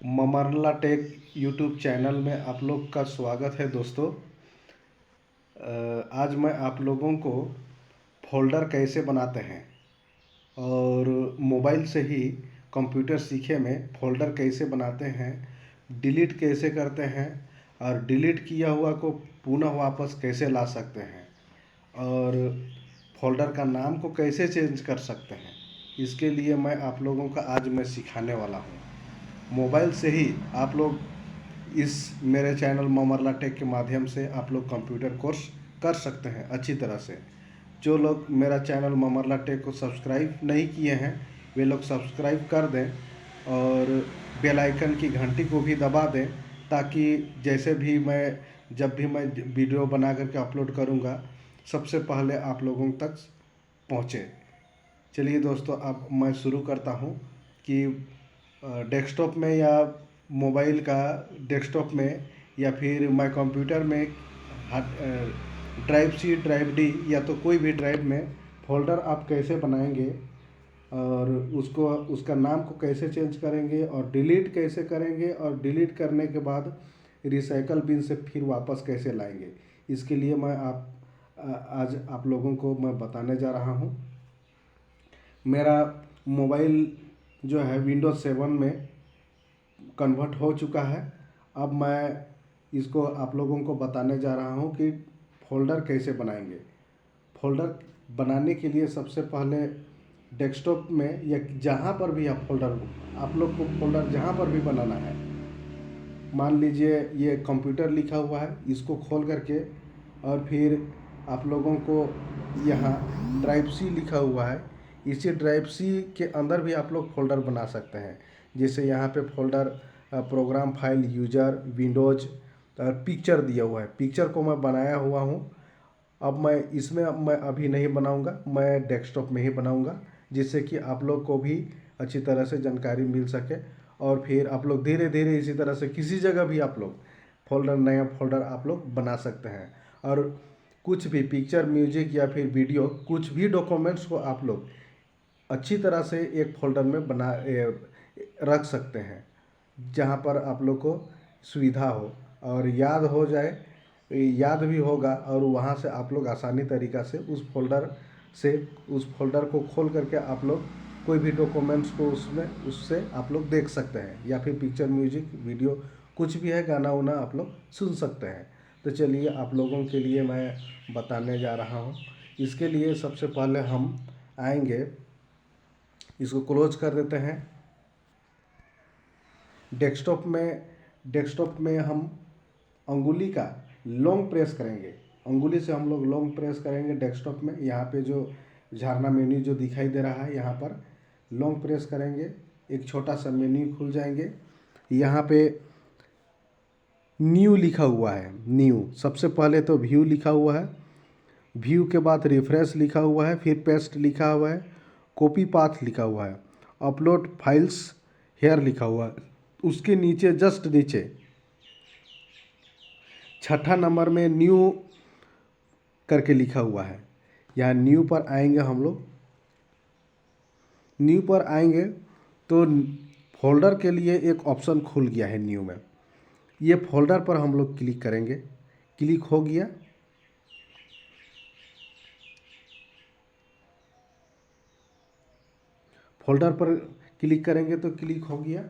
ममरला take YouTube channel में आप लोग का स्वागत है दोस्तों। आज मैं आप लोगों को फोल्डर कैसे बनाते हैं और मोबाइल से ही कंप्यूटर सीखे में फोल्डर कैसे बनाते हैं, डिलीट कैसे करते हैं और डिलीट किया हुआ को पुनः वापस कैसे ला सकते हैं और फोल्डर का नाम को कैसे चेंज कर सकते हैं, इसके लिए मैं आप लोगों का आज मैं सिखाने वाला हूँ। मोबाइल से ही आप लोग इस मेरे चैनल ममरला टेक के माध्यम से आप लोग कंप्यूटर कोर्स कर सकते हैं अच्छी तरह से। जो लोग मेरा चैनल ममरला टेक को सब्सक्राइब नहीं किए हैं वे लोग सब्सक्राइब कर दें और बेल आइकन की घंटी को भी दबा दें, ताकि जैसे भी जब भी मैं वीडियो बना करके अपलोड करूँगा सबसे पहले आप लोगों तक पहुँचे। चलिए दोस्तों, अब मैं शुरू करता हूँ कि डेस्कटॉप में या मोबाइल का डेस्कटॉप में या फिर मैं कंप्यूटर में ड्राइव सी, ड्राइव डी या तो कोई भी ड्राइव में फोल्डर आप कैसे बनाएंगे और उसका नाम को कैसे चेंज करेंगे और डिलीट कैसे करेंगे और डिलीट करने के बाद रिसाइकल बिन से फिर वापस कैसे लाएंगे, इसके लिए मैं आज आप लोगों को मैं बताने जा रहा हूँ। मेरा मोबाइल जो है विंडोज 7 में कन्वर्ट हो चुका है। अब मैं इसको आप लोगों को बताने जा रहा हूँ कि फोल्डर कैसे बनाएंगे। फोल्डर बनाने के लिए सबसे पहले डेस्कटॉप में या जहाँ पर भी आप लोग को फोल्डर जहाँ पर भी बनाना है, मान लीजिए ये कंप्यूटर लिखा हुआ है, इसको खोल करके और फिर आप लोगों को यहाँ ड्राइव सी लिखा हुआ है, इसी ड्राइव सी के अंदर भी आप लोग फोल्डर बना सकते हैं। जैसे यहाँ पे folder program file, user, Windows और पिक्चर दिया हुआ है। पिक्चर को मैं बनाया हुआ हूँ। अब मैं अभी नहीं बनाऊँगा, मैं डेस्कटॉप में ही बनाऊँगा, जिससे कि आप लोग को भी अच्छी तरह से जानकारी मिल सके और फिर आप लोग धीरे धीरे इसी तरह से किसी जगह भी आप लोग नया फोल्डर आप लोग बना सकते हैं। और कुछ भी पिक्चर, म्यूजिक या फिर वीडियो, कुछ भी डॉक्यूमेंट्स को आप लोग अच्छी तरह से एक फोल्डर में रख सकते हैं, जहां पर आप लोग को सुविधा हो और याद हो जाए, याद भी होगा और वहां से आप लोग आसानी तरीक़ा से उस फोल्डर को खोल करके आप लोग कोई भी डॉक्यूमेंट्स को उससे आप लोग देख सकते हैं, या फिर पिक्चर, म्यूजिक, वीडियो कुछ भी है, गाना वाना आप लोग सुन सकते हैं। तो चलिए आप लोगों के लिए मैं बताने जा रहा हूँ। इसके लिए सबसे पहले हम आएंगे, इसको क्लोज कर देते हैं। डेस्कटॉप में हम अंगुली का लॉन्ग प्रेस करेंगे, अंगुली से हम लोग लॉन्ग प्रेस करेंगे डेस्कटॉप में। यहाँ पे जो झरना मेन्यू जो दिखाई दे रहा है, यहाँ पर लॉन्ग प्रेस करेंगे, एक छोटा सा मेन्यू खुल जाएंगे। यहाँ पे न्यू लिखा हुआ है, न्यू सबसे पहले तो व्यू लिखा हुआ है, व्यू के बाद रिफ्रेश लिखा हुआ है, फिर पेस्ट लिखा हुआ है, कॉपी पाथ लिखा हुआ है, अपलोड फाइल्स हेयर लिखा हुआ है। उसके नीचे जस्ट नीचे छठा नंबर में न्यू करके लिखा हुआ है। यहाँ न्यू पर आएंगे हम लोग। न्यू पर आएंगे तो फोल्डर के लिए एक ऑप्शन खुल गया है न्यू में। ये फोल्डर पर हम लोग क्लिक करेंगे, क्लिक हो गया। फोल्डर पर क्लिक करेंगे तो क्लिक हो गया,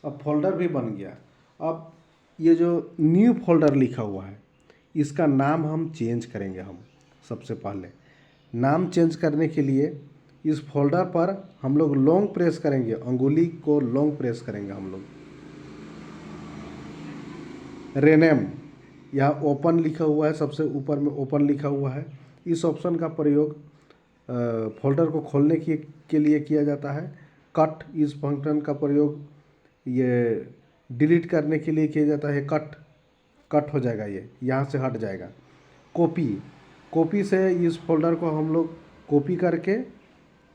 अब फोल्डर भी बन गया। अब ये जो न्यू फोल्डर लिखा हुआ है, इसका नाम हम चेंज करेंगे। हम सबसे पहले नाम चेंज करने के लिए इस फोल्डर पर हम लोग लॉन्ग प्रेस करेंगे, अंगुली को लॉन्ग प्रेस करेंगे हम लोग। रेनेम, यहाँ ओपन लिखा हुआ है, सबसे ऊपर में ओपन लिखा हुआ है। इस ऑप्शन का प्रयोग फोल्डर को खोलने के लिए किया जाता है। कट, इस फंक्शन का प्रयोग ये डिलीट करने के लिए किया जाता है। कट हो जाएगा, ये यहाँ से हट जाएगा। कॉपी से इस फोल्डर को हम लोग कॉपी करके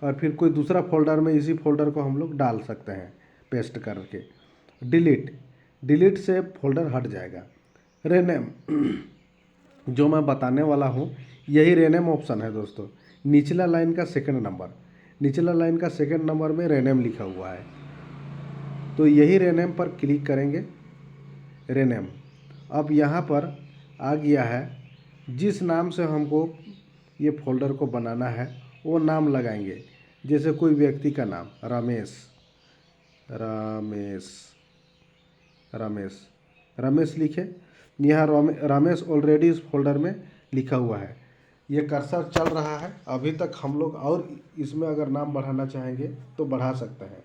और फिर कोई दूसरा फोल्डर में इसी फोल्डर को हम लोग डाल सकते हैं पेस्ट करके। डिलीट से फोल्डर हट जाएगा। रेनेम जो मैं बताने वाला हूँ, यही रेनेम ऑप्शन है दोस्तों। निचला लाइन का सेकंड नंबर में रेनेम लिखा हुआ है। तो यही रेनेम पर क्लिक करेंगे, रेनेम। अब यहाँ पर आ गया है जिस नाम से हमको ये फोल्डर को बनाना है वो नाम लगाएंगे। जैसे कोई व्यक्ति का नाम रमेश, रमेश रमेश रमेश लिखे। यहाँ रमेश ऑलरेडी इस फोल्डर में लिखा हुआ है। ये कर्सर चल रहा है अभी तक। हम लोग और इसमें अगर नाम बढ़ाना चाहेंगे तो बढ़ा सकते हैं,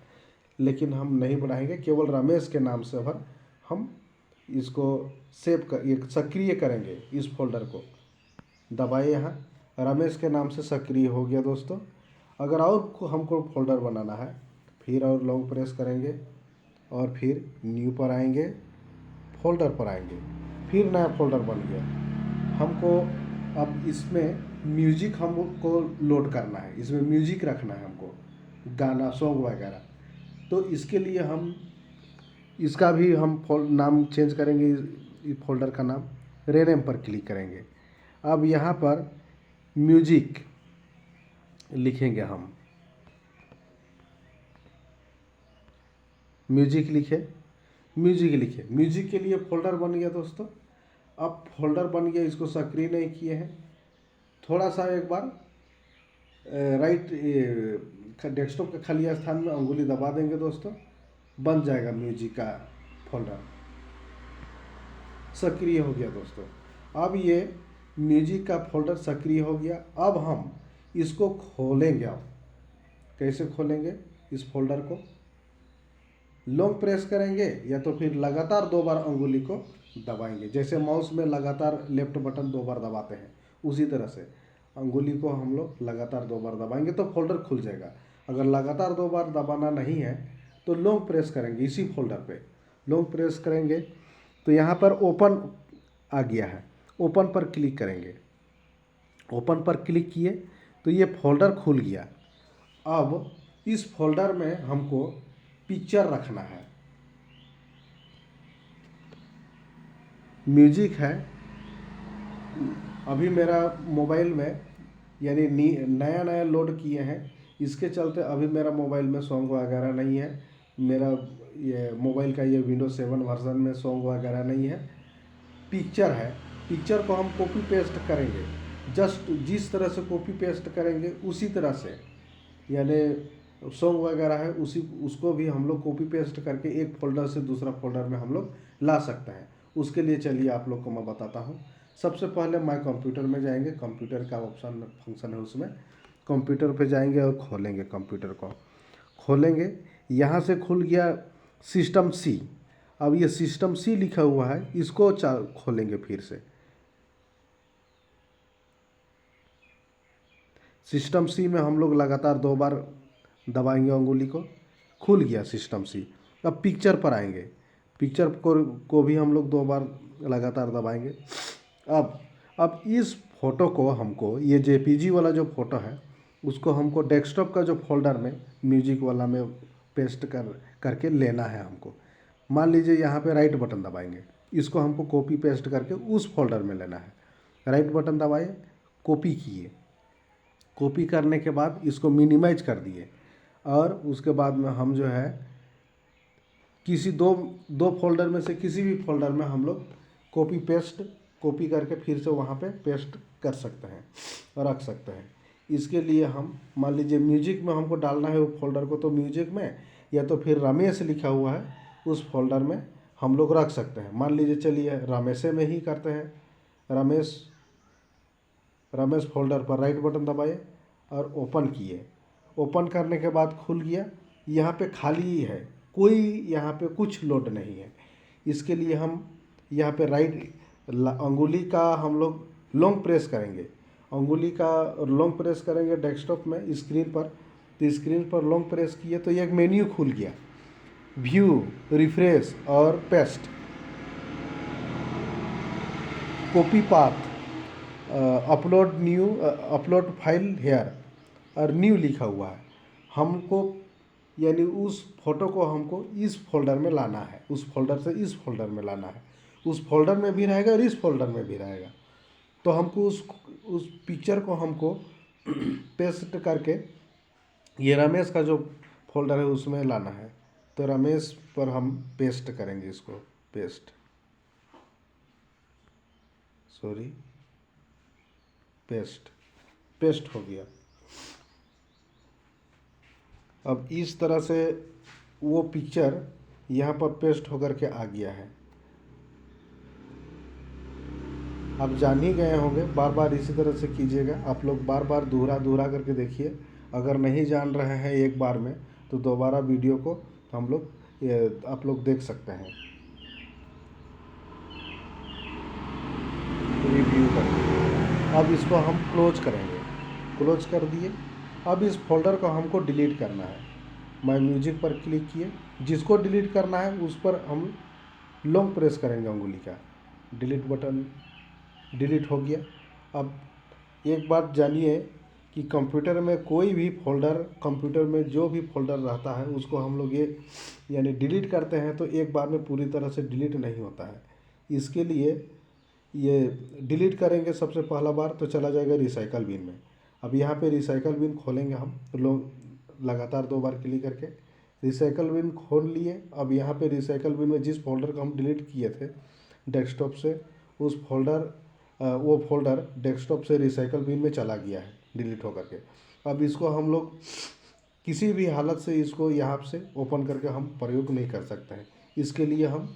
लेकिन हम नहीं बढ़ाएंगे। केवल रमेश के नाम से भर हम इसको सेव कर, ये सक्रिय करेंगे। इस फोल्डर को दबाए, यहाँ रमेश के नाम से सक्रिय हो गया दोस्तों। अगर और हमको फोल्डर बनाना है, फिर और लॉन्ग प्रेस करेंगे और फिर न्यू पर आएंगे, फोल्डर पर आएंगे, फिर नया फोल्डर बन गया। हमको अब इसमें म्यूजिक हमको लोड करना है, इसमें म्यूजिक रखना है हमको, गाना सॉन्ग वगैरह। तो इसके लिए हम इसका भी हम नाम चेंज करेंगे। इस फोल्डर का नाम रेनेम पर क्लिक करेंगे। अब यहाँ पर म्यूजिक लिखेंगे हम, म्यूजिक लिखे, म्यूजिक लिखे। म्यूजिक के लिए फोल्डर बन गया दोस्तों। अब फोल्डर बन गया, इसको सक्रिय नहीं किए हैं। थोड़ा सा एक बार राइट डेस्कटॉप के खाली स्थान में अंगुली दबा देंगे दोस्तों, बन जाएगा म्यूजिक का फोल्डर, सक्रिय हो गया दोस्तों। अब ये म्यूजिक का फोल्डर सक्रिय हो गया। अब हम इसको खोलेंगे। अब कैसे खोलेंगे इस फोल्डर को? लॉन्ग प्रेस करेंगे या तो फिर लगातार 2 बार अंगुली को दबाएंगे। जैसे माउस में लगातार लेफ्ट बटन 2 बार दबाते हैं, उसी तरह से अंगुली को हम लोग लगातार 2 बार दबाएंगे तो फोल्डर खुल जाएगा। अगर लगातार 2 बार दबाना नहीं है तो लॉन्ग प्रेस करेंगे, इसी फोल्डर पे लॉन्ग प्रेस करेंगे तो यहाँ पर ओपन आ गया है, ओपन पर क्लिक करेंगे। ओपन पर क्लिक किए तो ये फोल्डर खुल गया। अब इस फोल्डर में हमको पिक्चर रखना है, म्यूजिक है। अभी मेरा मोबाइल में यानी नया नया लोड किए हैं, इसके चलते अभी मेरा मोबाइल में सॉन्ग वगैरह नहीं है। मेरा ये मोबाइल का ये विंडोज 7 वर्जन में सॉन्ग वगैरह नहीं है। पिक्चर है, पिक्चर को हम कॉपी पेस्ट करेंगे। जस्ट जिस तरह से कॉपी पेस्ट करेंगे उसी तरह से, यानी सॉन्ग वगैरह है उसको भी हम लोग कॉपी पेस्ट करके एक फोल्डर से दूसरा फोल्डर में हम लोग ला सकते हैं। उसके लिए चलिए आप लोग को मैं बताता हूँ। सबसे पहले माय कंप्यूटर में जाएंगे, कंप्यूटर का ऑप्शन फंक्शन है उसमें, कंप्यूटर पे जाएंगे और खोलेंगे। कंप्यूटर को खोलेंगे, यहाँ से खुल गया सिस्टम सी। अब ये सिस्टम सी लिखा हुआ है, इसको खोलेंगे फिर से। सिस्टम सी में हम लोग लगातार 2 बार दबाएंगे अंगुली को, खुल गया सिस्टम सी। अब पिक्चर पर आएंगे, पिक्चर को भी हम लोग 2 बार लगातार दबाएंगे। अब इस फोटो को हमको, ये जेपीजी वाला जो फोटो है उसको हमको डेस्कटॉप का जो फोल्डर में म्यूजिक वाला में पेस्ट करके लेना है हमको। मान लीजिए यहाँ पे राइट बटन दबाएंगे, इसको हमको कॉपी पेस्ट करके उस फोल्डर में लेना है। राइट बटन दबाए, कॉपी किए, कॉपी करने के बाद इसको मिनिमाइज कर दिए और उसके बाद में हम जो है किसी दो फोल्डर में से किसी भी फोल्डर में हम लोग कॉपी करके फिर से वहाँ पे पेस्ट कर सकते हैं और रख सकते हैं। इसके लिए हम मान लीजिए म्यूजिक में हमको डालना है वो फोल्डर को, तो म्यूजिक में या तो फिर रमेश लिखा हुआ है उस फोल्डर में हम लोग रख सकते हैं। मान लीजिए चलिए रमेशे में ही करते हैं। रमेश फोल्डर पर राइट बटन दबाए और ओपन किए। ओपन करने के बाद खुल गया। यहाँ पे खाली है, कोई यहाँ पे कुछ लोड नहीं है। इसके लिए हम यहाँ पे राइट अंगुली का हम लोग लॉन्ग प्रेस करेंगे, अंगुली का लॉन्ग प्रेस करेंगे डेस्कटॉप में स्क्रीन पर। तो स्क्रीन पर लॉन्ग प्रेस किए तो एक मेन्यू खुल गया, व्यू, रिफ्रेश और paste, copy path, upload file hair और न्यू लिखा हुआ है। हमको यानी उस फोटो को हमको इस फोल्डर में लाना है, उस फोल्डर से इस फोल्डर में लाना है। उस फोल्डर में भी रहेगा और इस फोल्डर में भी रहेगा। तो हमको उस पिक्चर को हमको पेस्ट करके ये रमेश का जो फोल्डर है उसमें लाना है। तो रमेश पर हम पेस्ट करेंगे इसको, पेस्ट, सॉरी, पेस्ट, पेस्ट हो गया। अब इस तरह से वो पिक्चर यहाँ पर पेस्ट होकर के आ गया है। आप जान ही गए होंगे, बार बार इसी तरह से कीजिएगा। आप लोग बार बार दोहरा दोहरा करके देखिए। अगर नहीं जान रहे हैं एक बार में तो दोबारा वीडियो को हम लोग आप लोग देख सकते हैं, रिव्यू करके। अब इसको हम क्लोज करेंगे, क्लोज कर दिए। अब इस फोल्डर को हमको डिलीट करना है। माय म्यूजिक पर क्लिक किए, जिसको डिलीट करना है उस पर हम लॉन्ग प्रेस करेंगे उंगली का, डिलीट बटन डिलीट हो गया। अब एक बात जानिए कि कंप्यूटर में कोई भी फोल्डर, कंप्यूटर में जो भी फोल्डर रहता है उसको हम लोग ये यानी डिलीट करते हैं तो एक बार में पूरी तरह से डिलीट नहीं होता है। इसके लिए ये डिलीट करेंगे सबसे पहला बार तो चला जाएगा रिसाइकल बिन में। अब यहाँ पे रिसाइकल बिन खोलेंगे हम, लोग लगातार 2 बार क्लिक करके रिसाइकल बिन खोल लिए। अब यहाँ पे रिसाइकल बिन में जिस फोल्डर को हम डिलीट किए थे डेस्कटॉप से, उस फोल्डर वो फोल्डर डेस्कटॉप से रिसाइकल बिन में चला गया है डिलीट होकर के। अब इसको हम लोग किसी भी हालत से इसको यहाँ से ओपन करके हम प्रयोग नहीं कर सकते हैं। इसके लिए हम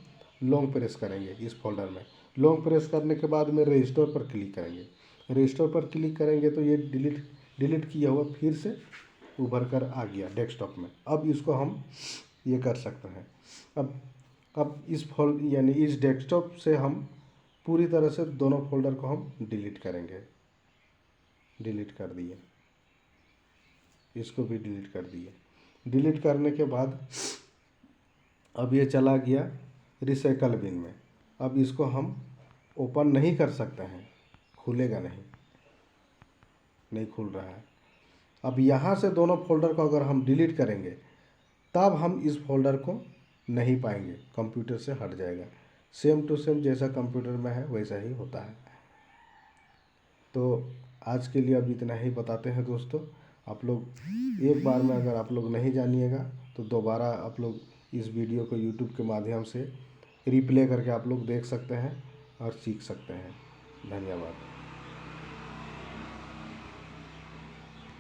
लॉन्ग प्रेस करेंगे इस फोल्डर में। लॉन्ग प्रेस करने के बाद में रजिस्टर पर क्लिक करेंगे। रजिस्टर पर क्लिक करेंगे तो ये डिलीट किया हुआ फिर से उभर कर आ गया डेस्कटॉप में। अब इसको हम ये कर सकते हैं। अब इस यानी इस डेस्कटॉप से हम पूरी तरह से दोनों फोल्डर को हम डिलीट करेंगे। डिलीट कर दिए, इसको भी डिलीट कर दिए। डिलीट करने के बाद अब ये चला गया रिसाइकल बिन में। अब इसको हम ओपन नहीं कर सकते हैं, खुलेगा नहीं, नहीं खुल रहा है। अब यहाँ से दोनों फोल्डर को अगर हम डिलीट करेंगे तब हम इस फोल्डर को नहीं पाएंगे, कंप्यूटर से हट जाएगा। सेम टू सेम जैसा कंप्यूटर में है वैसा ही होता है। तो आज के लिए अब इतना ही बताते हैं दोस्तों। आप लोग एक बार में अगर आप लोग नहीं जानिएगा तो दोबारा आप लोग इस वीडियो को यूट्यूब के माध्यम से रिप्ले करके आप लोग देख सकते हैं और सीख सकते हैं। धन्यवाद।